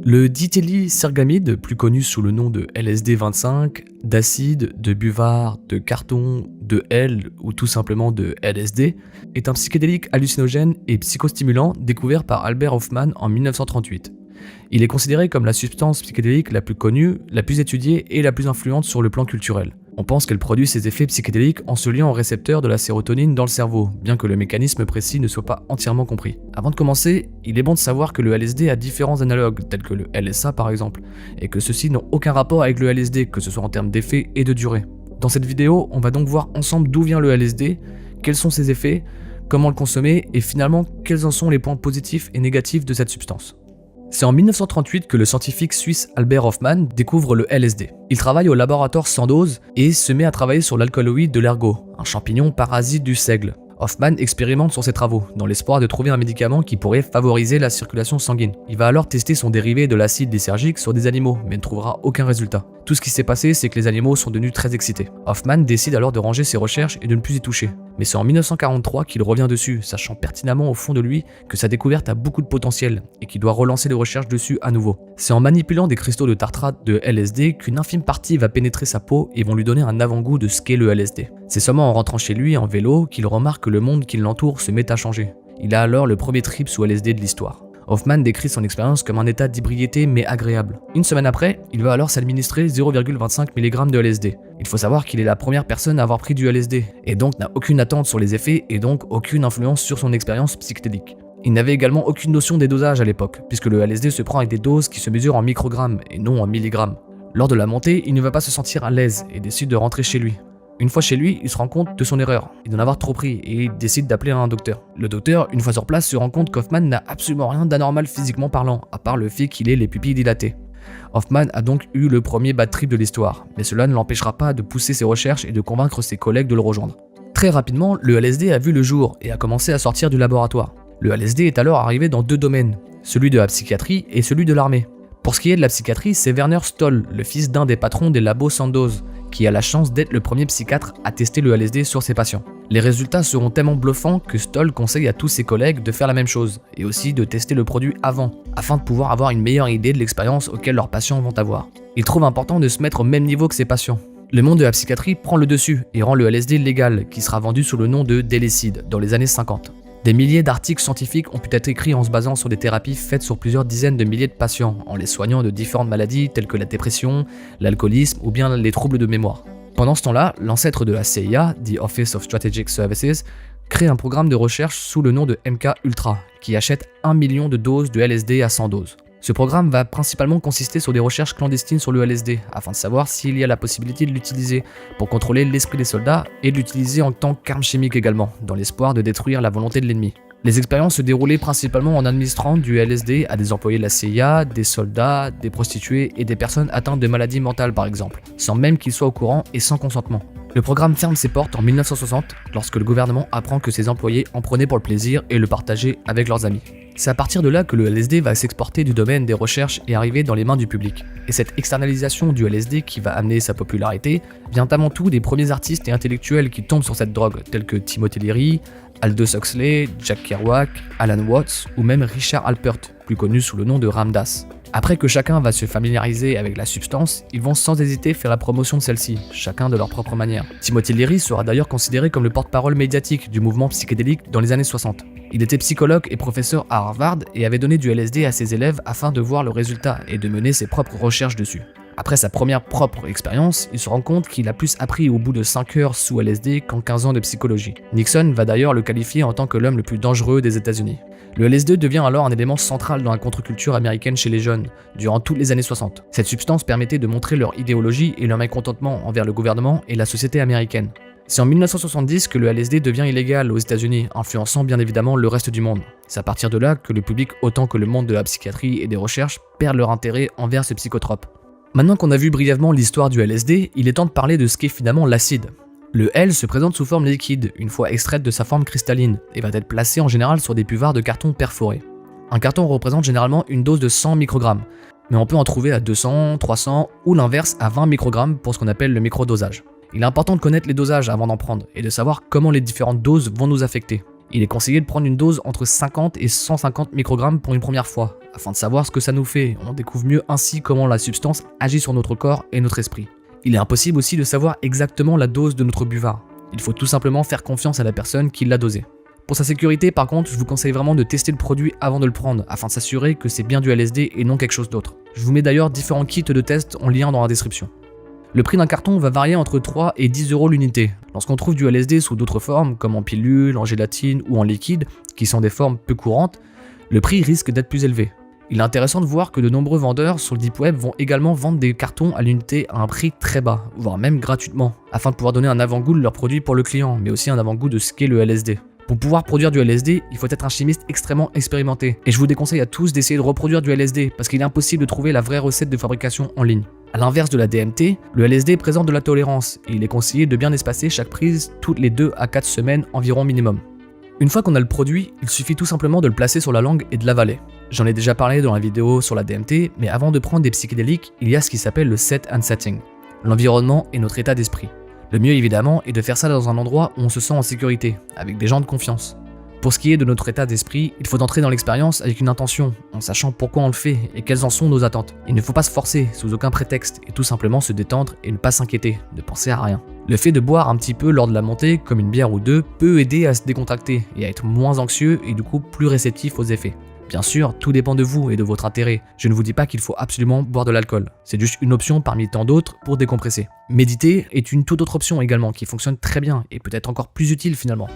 Le dithylissergamide, plus connu sous le nom de LSD-25, d'acide, de buvard, de carton, de L ou tout simplement de LSD, est un psychédélique hallucinogène et psychostimulant découvert par Albert Hofmann en 1938. Il est considéré comme la substance psychédélique la plus connue, la plus étudiée et la plus influente sur le plan culturel. On pense qu'elle produit ses effets psychédéliques en se liant au récepteur de la sérotonine dans le cerveau, bien que le mécanisme précis ne soit pas entièrement compris. Avant de commencer, il est bon de savoir que le LSD a différents analogues, tels que le LSA par exemple, et que ceux-ci n'ont aucun rapport avec le LSD, que ce soit en termes d'effets et de durée. Dans cette vidéo, on va donc voir ensemble d'où vient le LSD, quels sont ses effets, comment le consommer, et finalement quels en sont les points positifs et négatifs de cette substance. C'est en 1938 que le scientifique suisse Albert Hofmann découvre le LSD. Il travaille au laboratoire Sandoz et se met à travailler sur l'alcaloïde de l'ergot, un champignon parasite du seigle. Hoffmann expérimente sur ses travaux, dans l'espoir de trouver un médicament qui pourrait favoriser la circulation sanguine. Il va alors tester son dérivé de l'acide lysergique sur des animaux, mais ne trouvera aucun résultat. Tout ce qui s'est passé, c'est que les animaux sont devenus très excités. Hoffmann décide alors de ranger ses recherches et de ne plus y toucher. Mais c'est en 1943 qu'il revient dessus, sachant pertinemment au fond de lui que sa découverte a beaucoup de potentiel et qu'il doit relancer les recherches dessus à nouveau. C'est en manipulant des cristaux de tartrate de LSD qu'une infime partie va pénétrer sa peau et vont lui donner un avant-goût de ce qu'est le LSD. C'est seulement en rentrant chez lui en vélo qu'il remarque que le monde qui l'entoure se met à changer. Il a alors le premier trip sous LSD de l'histoire. Hoffmann décrit son expérience comme un état d'hybriété mais agréable. Une semaine après, il va alors s'administrer 0,25 mg de LSD. Il faut savoir qu'il est la première personne à avoir pris du LSD, et donc n'a aucune attente sur les effets et donc aucune influence sur son expérience psychédélique. Il n'avait également aucune notion des dosages à l'époque, puisque le LSD se prend avec des doses qui se mesurent en microgrammes et non en milligrammes. Lors de la montée, il ne va pas se sentir à l'aise et décide de rentrer chez lui. Une fois chez lui, il se rend compte de son erreur, et d'en avoir trop pris, et il décide d'appeler un docteur. Le docteur, une fois sur place, se rend compte qu'Hoffmann n'a absolument rien d'anormal physiquement parlant, à part le fait qu'il ait les pupilles dilatées. Hoffmann a donc eu le premier bad trip de l'histoire, mais cela ne l'empêchera pas de pousser ses recherches et de convaincre ses collègues de le rejoindre. Très rapidement, le LSD a vu le jour et a commencé à sortir du laboratoire. Le LSD est alors arrivé dans deux domaines, celui de la psychiatrie et celui de l'armée. Pour ce qui est de la psychiatrie, c'est Werner Stoll, le fils d'un des patrons des labos Sandoz, qui a la chance d'être le premier psychiatre à tester le LSD sur ses patients. Les résultats seront tellement bluffants que Stoll conseille à tous ses collègues de faire la même chose, et aussi de tester le produit avant, afin de pouvoir avoir une meilleure idée de l'expérience auquel leurs patients vont avoir. Il trouve important de se mettre au même niveau que ses patients. Le monde de la psychiatrie prend le dessus et rend le LSD légal, qui sera vendu sous le nom de Delecid dans les années 50. Des milliers d'articles scientifiques ont pu être écrits en se basant sur des thérapies faites sur plusieurs dizaines de milliers de patients, en les soignant de différentes maladies telles que la dépression, l'alcoolisme ou bien les troubles de mémoire. Pendant ce temps-là, l'ancêtre de la CIA, The Office of Strategic Services, crée un programme de recherche sous le nom de MK Ultra, qui achète 1 million de doses de LSD à Sandoz. Ce programme va principalement consister sur des recherches clandestines sur le LSD, afin de savoir s'il y a la possibilité de l'utiliser pour contrôler l'esprit des soldats et de l'utiliser en tant qu'arme chimique également, dans l'espoir de détruire la volonté de l'ennemi. Les expériences se déroulaient principalement en administrant du LSD à des employés de la CIA, des soldats, des prostituées et des personnes atteintes de maladies mentales par exemple, sans même qu'ils soient au courant et sans consentement. Le programme ferme ses portes en 1960 lorsque le gouvernement apprend que ses employés en prenaient pour le plaisir et le partageaient avec leurs amis. C'est à partir de là que le LSD va s'exporter du domaine des recherches et arriver dans les mains du public. Et cette externalisation du LSD qui va amener sa popularité vient avant tout des premiers artistes et intellectuels qui tombent sur cette drogue, tels que Timothy Leary, Aldous Huxley, Jack Kerouac, Alan Watts ou même Richard Alpert, plus connu sous le nom de Ram Dass. Après que chacun va se familiariser avec la substance, ils vont sans hésiter faire la promotion de celle-ci, chacun de leur propre manière. Timothy Leary sera d'ailleurs considéré comme le porte-parole médiatique du mouvement psychédélique dans les années 60. Il était psychologue et professeur à Harvard et avait donné du LSD à ses élèves afin de voir le résultat et de mener ses propres recherches dessus. Après sa première propre expérience, il se rend compte qu'il a plus appris au bout de 5 heures sous LSD qu'en 15 ans de psychologie. Nixon va d'ailleurs le qualifier en tant que l'homme le plus dangereux des États-Unis. Le LSD devient alors un élément central dans la contre-culture américaine chez les jeunes, durant toutes les années 60. Cette substance permettait de montrer leur idéologie et leur mécontentement envers le gouvernement et la société américaine. C'est en 1970 que le LSD devient illégal aux États-Unis, influençant bien évidemment le reste du monde. C'est à partir de là que le public autant que le monde de la psychiatrie et des recherches perdent leur intérêt envers ce psychotrope. Maintenant qu'on a vu brièvement l'histoire du LSD, il est temps de parler de ce qu'est finalement l'acide. Le L se présente sous forme liquide, une fois extraite de sa forme cristalline, et va être placé en général sur des buvards de carton perforés. Un carton représente généralement une dose de 100 microgrammes, mais on peut en trouver à 200, 300 ou l'inverse à 20 microgrammes pour ce qu'on appelle le microdosage. Il est important de connaître les dosages avant d'en prendre et de savoir comment les différentes doses vont nous affecter. Il est conseillé de prendre une dose entre 50 et 150 microgrammes pour une première fois, afin de savoir ce que ça nous fait. On découvre mieux ainsi comment la substance agit sur notre corps et notre esprit. Il est impossible aussi de savoir exactement la dose de notre buvard. Il faut tout simplement faire confiance à la personne qui l'a dosé. Pour sa sécurité, par contre, je vous conseille vraiment de tester le produit avant de le prendre, afin de s'assurer que c'est bien du LSD et non quelque chose d'autre. Je vous mets d'ailleurs différents kits de test en lien dans la description. Le prix d'un carton va varier entre 3 et 10 € l'unité. Lorsqu'on trouve du LSD sous d'autres formes, comme en pilule, en gélatine ou en liquide, qui sont des formes peu courantes, le prix risque d'être plus élevé. Il est intéressant de voir que de nombreux vendeurs sur le Deep Web vont également vendre des cartons à l'unité à un prix très bas, voire même gratuitement, afin de pouvoir donner un avant-goût de leur produit pour le client, mais aussi un avant-goût de ce qu'est le LSD. Pour pouvoir produire du LSD, il faut être un chimiste extrêmement expérimenté, et je vous déconseille à tous d'essayer de reproduire du LSD, parce qu'il est impossible de trouver la vraie recette de fabrication en ligne. A l'inverse de la DMT, le LSD présente de la tolérance, et il est conseillé de bien espacer chaque prise toutes les 2 à 4 semaines environ minimum. Une fois qu'on a le produit, il suffit tout simplement de le placer sur la langue et de l'avaler. J'en ai déjà parlé dans la vidéo sur la DMT, mais avant de prendre des psychédéliques, il y a ce qui s'appelle le set and setting, l'environnement et notre état d'esprit. Le mieux évidemment est de faire ça dans un endroit où on se sent en sécurité, avec des gens de confiance. Pour ce qui est de notre état d'esprit, il faut entrer dans l'expérience avec une intention, en sachant pourquoi on le fait et quelles en sont nos attentes. Il ne faut pas se forcer sous aucun prétexte et tout simplement se détendre et ne pas s'inquiéter, ne penser à rien. Le fait de boire un petit peu lors de la montée, comme une bière ou deux, peut aider à se décontracter et à être moins anxieux et du coup plus réceptif aux effets. Bien sûr, tout dépend de vous et de votre intérêt. Je ne vous dis pas qu'il faut absolument boire de l'alcool. C'est juste une option parmi tant d'autres pour décompresser. Méditer est une toute autre option également qui fonctionne très bien et peut être encore plus utile finalement.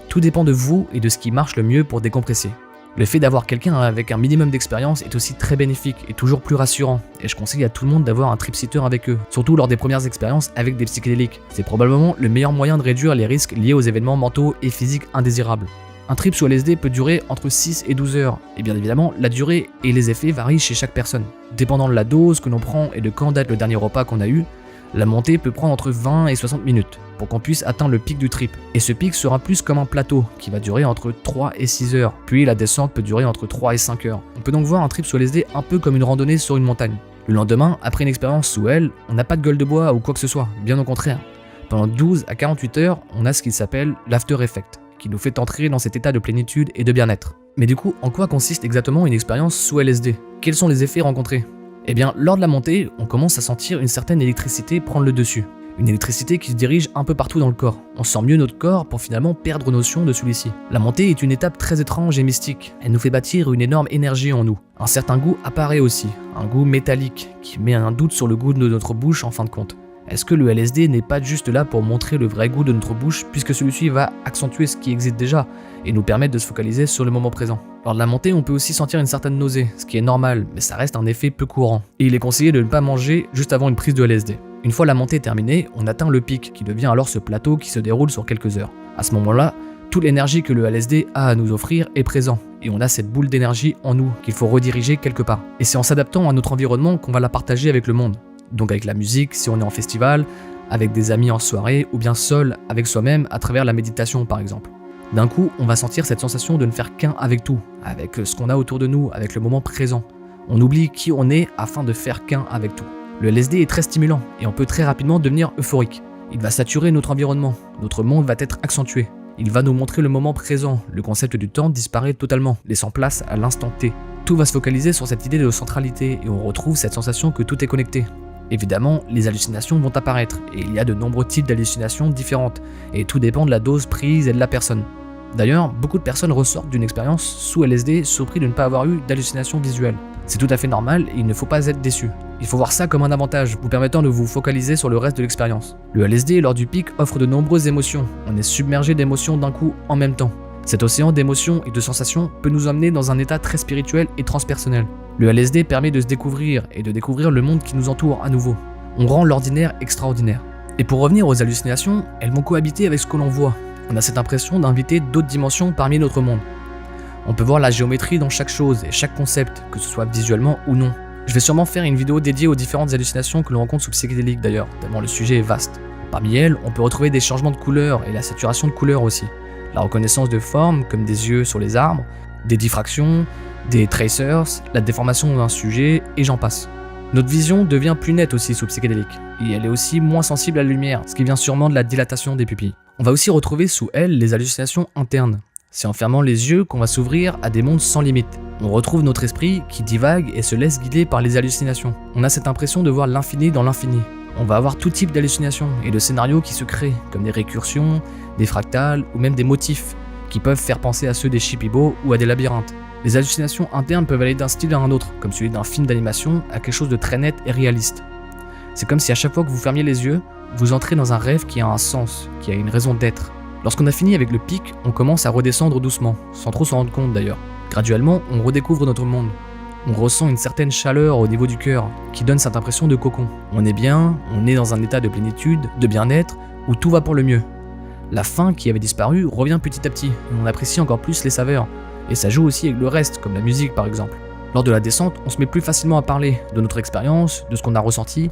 Tout dépend de vous et de ce qui marche le mieux pour décompresser. Le fait d'avoir quelqu'un avec un minimum d'expérience est aussi très bénéfique et toujours plus rassurant. Et je conseille à tout le monde d'avoir un trip-sitter avec eux, surtout lors des premières expériences avec des psychédéliques. C'est probablement le meilleur moyen de réduire les risques liés aux événements mentaux et physiques indésirables. Un trip sous LSD peut durer entre 6 et 12 heures, et bien évidemment, la durée et les effets varient chez chaque personne. Dépendant de la dose que l'on prend et de quand date le dernier repas qu'on a eu, la montée peut prendre entre 20 et 60 minutes pour qu'on puisse atteindre le pic du trip. Et ce pic sera plus comme un plateau qui va durer entre 3 et 6 heures, puis la descente peut durer entre 3 et 5 heures. On peut donc voir un trip sous LSD un peu comme une randonnée sur une montagne. Le lendemain, après une expérience sous elle, on n'a pas de gueule de bois ou quoi que ce soit, bien au contraire. Pendant 12 à 48 heures, on a ce qu'il s'appelle l'after effect, qui nous fait entrer dans cet état de plénitude et de bien-être. Mais du coup, en quoi consiste exactement une expérience sous LSD? Quels sont les effets rencontrés? Eh bien, lors de la montée, on commence à sentir une certaine électricité prendre le dessus. Une électricité qui se dirige un peu partout dans le corps. On sent mieux notre corps pour finalement perdre notion de celui-ci. La montée est une étape très étrange et mystique. Elle nous fait bâtir une énorme énergie en nous. Un certain goût apparaît aussi, un goût métallique, qui met un doute sur le goût de notre bouche en fin de compte. Est-ce que le LSD n'est pas juste là pour montrer le vrai goût de notre bouche, puisque celui-ci va accentuer ce qui existe déjà et nous permettre de se focaliser sur le moment présent? Lors de la montée, on peut aussi sentir une certaine nausée, ce qui est normal, mais ça reste un effet peu courant. Et il est conseillé de ne pas manger juste avant une prise de LSD. Une fois la montée terminée, on atteint le pic, qui devient alors ce plateau qui se déroule sur quelques heures. À ce moment-là, toute l'énergie que le LSD a à nous offrir est présente, et on a cette boule d'énergie en nous qu'il faut rediriger quelque part. Et c'est en s'adaptant à notre environnement qu'on va la partager avec le monde. Donc avec la musique, si on est en festival, avec des amis en soirée, ou bien seul avec soi-même à travers la méditation par exemple. D'un coup, on va sentir cette sensation de ne faire qu'un avec tout, avec ce qu'on a autour de nous, avec le moment présent. On oublie qui on est afin de faire qu'un avec tout. Le LSD est très stimulant et on peut très rapidement devenir euphorique. Il va saturer notre environnement, notre monde va être accentué. Il va nous montrer le moment présent, le concept du temps disparaît totalement, laissant place à l'instant T. Tout va se focaliser sur cette idée de centralité et on retrouve cette sensation que tout est connecté. Évidemment, les hallucinations vont apparaître, et il y a de nombreux types d'hallucinations différentes, et tout dépend de la dose prise et de la personne. D'ailleurs, beaucoup de personnes ressortent d'une expérience sous LSD surpris de ne pas avoir eu d'hallucinations visuelles. C'est tout à fait normal et il ne faut pas être déçu. Il faut voir ça comme un avantage, vous permettant de vous focaliser sur le reste de l'expérience. Le LSD, lors du pic, offre de nombreuses émotions. On est submergé d'émotions d'un coup en même temps. Cet océan d'émotions et de sensations peut nous emmener dans un état très spirituel et transpersonnel. Le LSD permet de se découvrir et de découvrir le monde qui nous entoure à nouveau. On rend l'ordinaire extraordinaire. Et pour revenir aux hallucinations, elles vont cohabiter avec ce que l'on voit. On a cette impression d'inviter d'autres dimensions parmi notre monde. On peut voir la géométrie dans chaque chose et chaque concept, que ce soit visuellement ou non. Je vais sûrement faire une vidéo dédiée aux différentes hallucinations que l'on rencontre sous psychédélique d'ailleurs, tellement le sujet est vaste. Parmi elles, on peut retrouver des changements de couleurs et la saturation de couleurs aussi. La reconnaissance de formes comme des yeux sur les arbres, des diffractions, des tracers, la déformation d'un sujet et j'en passe. Notre vision devient plus nette aussi sous psychédélique, et elle est aussi moins sensible à la lumière, ce qui vient sûrement de la dilatation des pupilles. On va aussi retrouver sous elle les hallucinations internes. C'est en fermant les yeux qu'on va s'ouvrir à des mondes sans limite. On retrouve notre esprit qui divague et se laisse guider par les hallucinations. On a cette impression de voir l'infini dans l'infini. On va avoir tout type d'hallucinations et de scénarios qui se créent, comme des récursions, des fractales ou même des motifs qui peuvent faire penser à ceux des Shipibo ou à des labyrinthes. Les hallucinations internes peuvent aller d'un style à un autre, comme celui d'un film d'animation à quelque chose de très net et réaliste. C'est comme si à chaque fois que vous fermiez les yeux, vous entrez dans un rêve qui a un sens, qui a une raison d'être. Lorsqu'on a fini avec le pic, on commence à redescendre doucement, sans trop s'en rendre compte d'ailleurs. Graduellement, on redécouvre notre monde. On ressent une certaine chaleur au niveau du cœur, qui donne cette impression de cocon. On est bien, on est dans un état de plénitude, de bien-être, où tout va pour le mieux. La faim qui avait disparu revient petit à petit, et on apprécie encore plus les saveurs. Et ça joue aussi avec le reste, comme la musique par exemple. Lors de la descente, on se met plus facilement à parler de notre expérience, de ce qu'on a ressenti,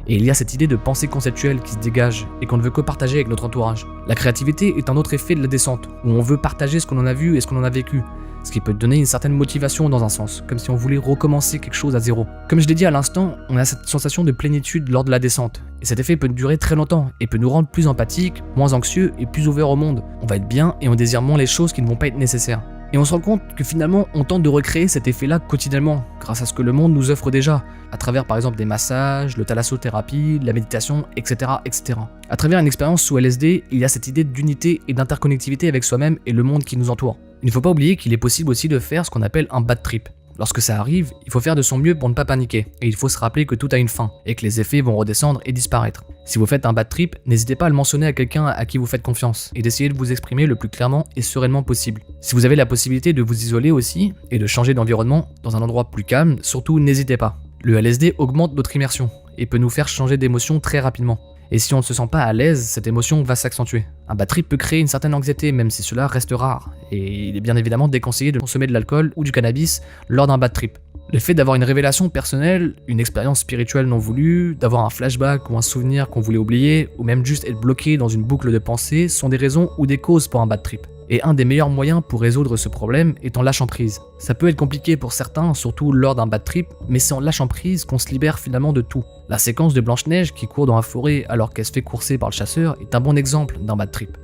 et il y a cette idée de pensée conceptuelle qui se dégage et qu'on ne veut que partager avec notre entourage. La créativité est un autre effet de la descente, où on veut partager ce qu'on en a vu et ce qu'on en a vécu, ce qui peut donner une certaine motivation dans un sens, comme si on voulait recommencer quelque chose à zéro. Comme je l'ai dit à l'instant, on a cette sensation de plénitude lors de la descente, et cet effet peut durer très longtemps et peut nous rendre plus empathiques, moins anxieux et plus ouverts au monde. On va être bien et on désire moins les choses qui ne vont pas être nécessaires. Et on se rend compte que finalement, on tente de recréer cet effet-là quotidiennement, grâce à ce que le monde nous offre déjà, à travers par exemple des massages, le thalassothérapie, la méditation, etc., etc. À travers une expérience sous LSD, il y a cette idée d'unité et d'interconnectivité avec soi-même et le monde qui nous entoure. Il ne faut pas oublier qu'il est possible aussi de faire ce qu'on appelle un bad trip. Lorsque ça arrive, il faut faire de son mieux pour ne pas paniquer, et il faut se rappeler que tout a une fin, et que les effets vont redescendre et disparaître. Si vous faites un bad trip, n'hésitez pas à le mentionner à quelqu'un à qui vous faites confiance, et d'essayer de vous exprimer le plus clairement et sereinement possible. Si vous avez la possibilité de vous isoler aussi, et de changer d'environnement dans un endroit plus calme, surtout n'hésitez pas. Le LSD augmente notre immersion, et peut nous faire changer d'émotion très rapidement. Et si on ne se sent pas à l'aise, cette émotion va s'accentuer. Un bad trip peut créer une certaine anxiété, même si cela reste rare, et il est bien évidemment déconseillé de consommer de l'alcool ou du cannabis lors d'un bad trip. Le fait d'avoir une révélation personnelle, une expérience spirituelle non voulue, d'avoir un flashback ou un souvenir qu'on voulait oublier, ou même juste être bloqué dans une boucle de pensée sont des raisons ou des causes pour un bad trip. Et un des meilleurs moyens pour résoudre ce problème est en lâchant prise. Ça peut être compliqué pour certains, surtout lors d'un bad trip, mais c'est en lâchant prise qu'on se libère finalement de tout. La séquence de Blanche-Neige qui court dans la forêt alors qu'elle se fait courser par le chasseur est un bon exemple d'un bad trip.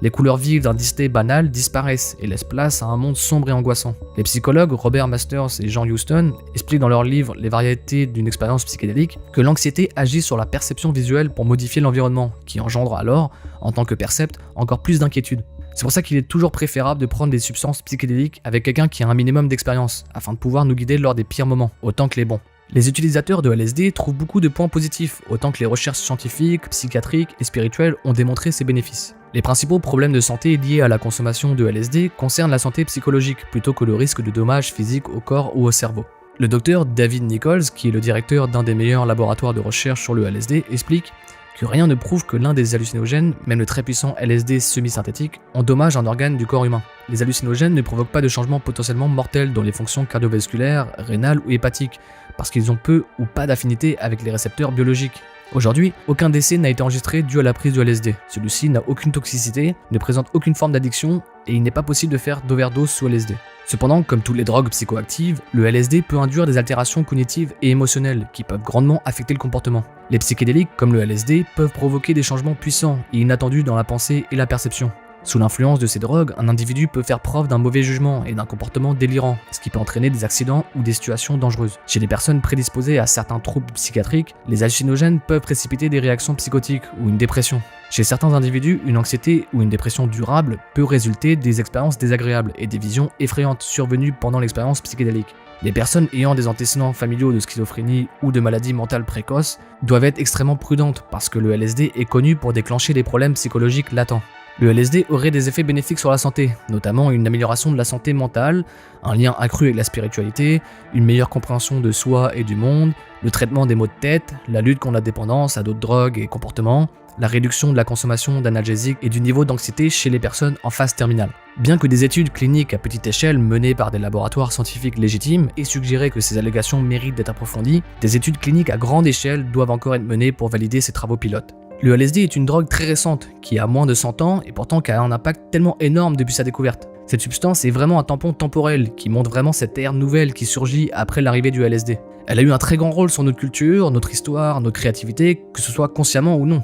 Les couleurs vives d'un Disney banal disparaissent et laissent place à un monde sombre et angoissant. Les psychologues Robert Masters et Jean Houston expliquent dans leur livre Les variétés d'une expérience psychédélique que l'anxiété agit sur la perception visuelle pour modifier l'environnement, qui engendre alors, en tant que percepte, encore plus d'inquiétude. C'est pour ça qu'il est toujours préférable de prendre des substances psychédéliques avec quelqu'un qui a un minimum d'expérience, afin de pouvoir nous guider lors des pires moments, autant que les bons. Les utilisateurs de LSD trouvent beaucoup de points positifs, autant que les recherches scientifiques, psychiatriques et spirituelles ont démontré ses bénéfices. Les principaux problèmes de santé liés à la consommation de LSD concernent la santé psychologique plutôt que le risque de dommages physiques au corps ou au cerveau. Le docteur David Nichols, qui est le directeur d'un des meilleurs laboratoires de recherche sur le LSD, explique que rien ne prouve que l'un des hallucinogènes, même le très puissant LSD semi-synthétique, endommage un organe du corps humain. Les hallucinogènes ne provoquent pas de changements potentiellement mortels dans les fonctions cardiovasculaires, rénales ou hépatiques, parce qu'ils ont peu ou pas d'affinité avec les récepteurs biologiques. Aujourd'hui, aucun décès n'a été enregistré dû à la prise de LSD. Celui-ci n'a aucune toxicité, ne présente aucune forme d'addiction, et il n'est pas possible de faire d'overdose sous LSD. Cependant, comme toutes les drogues psychoactives, le LSD peut induire des altérations cognitives et émotionnelles qui peuvent grandement affecter le comportement. Les psychédéliques, comme le LSD, peuvent provoquer des changements puissants et inattendus dans la pensée et la perception. Sous l'influence de ces drogues, un individu peut faire preuve d'un mauvais jugement et d'un comportement délirant, ce qui peut entraîner des accidents ou des situations dangereuses. Chez les personnes prédisposées à certains troubles psychiatriques, les hallucinogènes peuvent précipiter des réactions psychotiques ou une dépression. Chez certains individus, une anxiété ou une dépression durable peut résulter des expériences désagréables et des visions effrayantes survenues pendant l'expérience psychédélique. Les personnes ayant des antécédents familiaux de schizophrénie ou de maladies mentales précoces doivent être extrêmement prudentes parce que le LSD est connu pour déclencher des problèmes psychologiques latents. Le LSD aurait des effets bénéfiques sur la santé, notamment une amélioration de la santé mentale, un lien accru avec la spiritualité, une meilleure compréhension de soi et du monde, le traitement des maux de tête, la lutte contre la dépendance à d'autres drogues et comportements, la réduction de la consommation d'analgésiques et du niveau d'anxiété chez les personnes en phase terminale. Bien que des études cliniques à petite échelle menées par des laboratoires scientifiques légitimes aient suggéré que ces allégations méritent d'être approfondies, des études cliniques à grande échelle doivent encore être menées pour valider ces travaux pilotes. Le LSD est une drogue très récente, qui a moins de 100 ans et pourtant qui a un impact tellement énorme depuis sa découverte. Cette substance est vraiment un tampon temporel qui montre vraiment cette ère nouvelle qui surgit après l'arrivée du LSD. Elle a eu un très grand rôle sur notre culture, notre histoire, notre créativité, que ce soit consciemment ou non.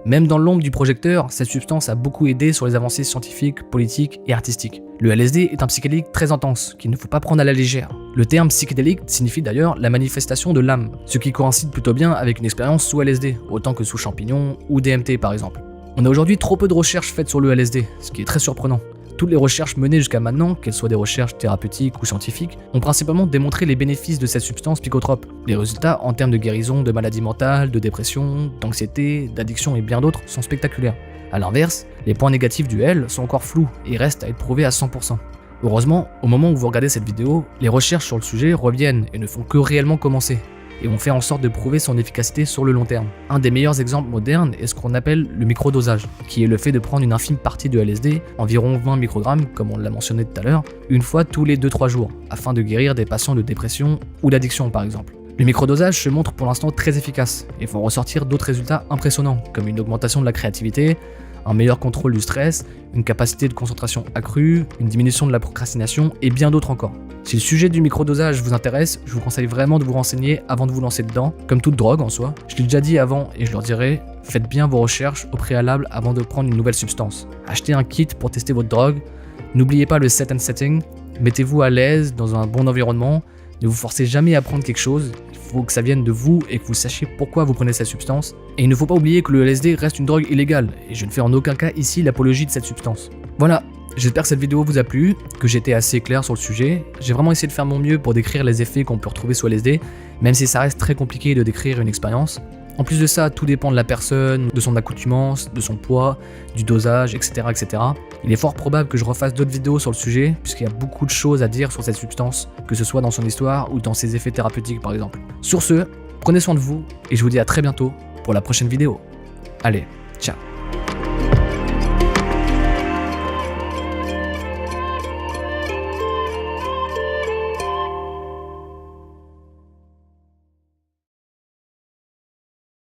Même dans l'ombre du projecteur, cette substance a beaucoup aidé sur les avancées scientifiques, politiques et artistiques. Le LSD est un psychédélique très intense, qu'il ne faut pas prendre à la légère. Le terme psychédélique signifie d'ailleurs la manifestation de l'âme, ce qui coïncide plutôt bien avec une expérience sous LSD, autant que sous champignons ou DMT par exemple. On a aujourd'hui trop peu de recherches faites sur le LSD, ce qui est très surprenant. Toutes les recherches menées jusqu'à maintenant, qu'elles soient des recherches thérapeutiques ou scientifiques, ont principalement démontré les bénéfices de cette substance psychotrope. Les résultats en termes de guérison de maladies mentales, de dépression, d'anxiété, d'addiction et bien d'autres sont spectaculaires. A l'inverse, les points négatifs du L sont encore flous et restent à être prouvés à 100%. Heureusement, au moment où vous regardez cette vidéo, les recherches sur le sujet reviennent et ne font que réellement commencer, et ont fait en sorte de prouver son efficacité sur le long terme. Un des meilleurs exemples modernes est ce qu'on appelle le microdosage, qui est le fait de prendre une infime partie de LSD, environ 20 microgrammes comme on l'a mentionné tout à l'heure, une fois tous les 2-3 jours, afin de guérir des patients de dépression ou d'addiction par exemple. Le microdosage se montre pour l'instant très efficace et font ressortir d'autres résultats impressionnants, comme une augmentation de la créativité, un meilleur contrôle du stress, une capacité de concentration accrue, une diminution de la procrastination et bien d'autres encore. Si le sujet du microdosage vous intéresse, je vous conseille vraiment de vous renseigner avant de vous lancer dedans, comme toute drogue en soi. Je l'ai déjà dit avant et je leur dirai, faites bien vos recherches au préalable avant de prendre une nouvelle substance. Achetez un kit pour tester votre drogue, n'oubliez pas le set and setting, mettez-vous à l'aise dans un bon environnement, ne vous forcez jamais à prendre quelque chose, il faut que ça vienne de vous et que vous sachiez pourquoi vous prenez cette substance. Et il ne faut pas oublier que le LSD reste une drogue illégale, et je ne fais en aucun cas ici l'apologie de cette substance. Voilà, j'espère que cette vidéo vous a plu, que j'ai été assez clair sur le sujet. J'ai vraiment essayé de faire mon mieux pour décrire les effets qu'on peut retrouver sous LSD, même si ça reste très compliqué de décrire une expérience. En plus de ça, tout dépend de la personne, de son accoutumance, de son poids, du dosage, etc., etc. Il est fort probable que je refasse d'autres vidéos sur le sujet, puisqu'il y a beaucoup de choses à dire sur cette substance, que ce soit dans son histoire ou dans ses effets thérapeutiques par exemple. Sur ce, prenez soin de vous, et je vous dis à très bientôt pour la prochaine vidéo. Allez, ciao.